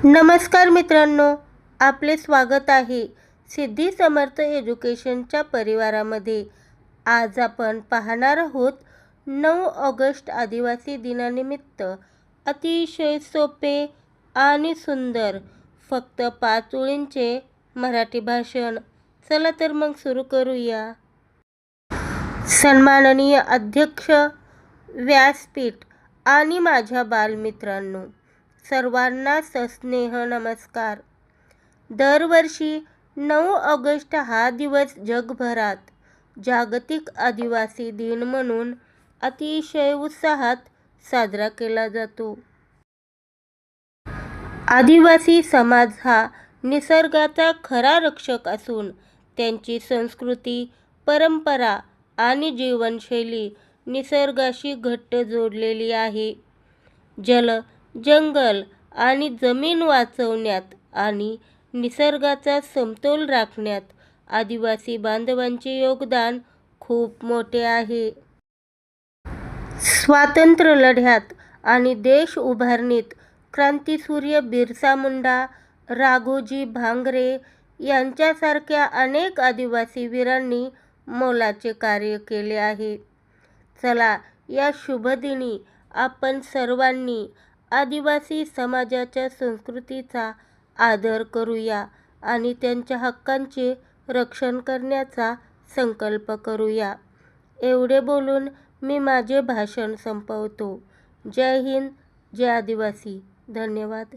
नमस्कार मित्रांनो, आपले स्वागत आहे सिद्धी समर्थ एज्युकेशनच्या परिवारामध्ये. आज आपण पाहणार आहोत 9 ऑगस्ट आदिवासी दिनानिमित्त अतिशय सोपे आणि सुंदर फक्त 5 ओळींचे मराठी भाषण. चला तर मग सुरू करूया. सन्माननीय अध्यक्ष, व्यासपीठ आणि माझ्या बालमित्रांनो, सर्वांना सस्नेह नमस्कार. दरवर्षी 9 ऑगस्ट हा दिवस जगभरात जागतिक आदिवासी दिन म्हणून अतिशय उत्साहात साजरा केला जातो. आदिवासी समाज हा निसर्गाचा खरा रक्षक असून त्यांची संस्कृती, परंपरा आणि जीवनशैली निसर्गाशी घट्ट जोडलेली आहे. जल, जंगल आणि जमीन वाचवण्यात आणि निसर्गाचा समतोल राखण्यात आदिवासी बांधवांचे योगदान खूप मोठे आहे. स्वातंत्र्य लढ्यात आणि देश उभारणीत क्रांतीसूर्य बिरसा मुंडा, राघोजी भांगरे यांच्यासारख्या अनेक आदिवासी वीरांनी मोलाचे कार्य केले आहे. चला, या शुभदिनी आपण सर्वांनी आदिवासी समाजाच्या संस्कृतीचा आदर करूया आणि त्यांच्या हक्कांचे रक्षण करण्याचा संकल्प करूया. एवढे बोलून मी माझे भाषण संपवतो. जय हिंद, जय आदिवासी. धन्यवाद.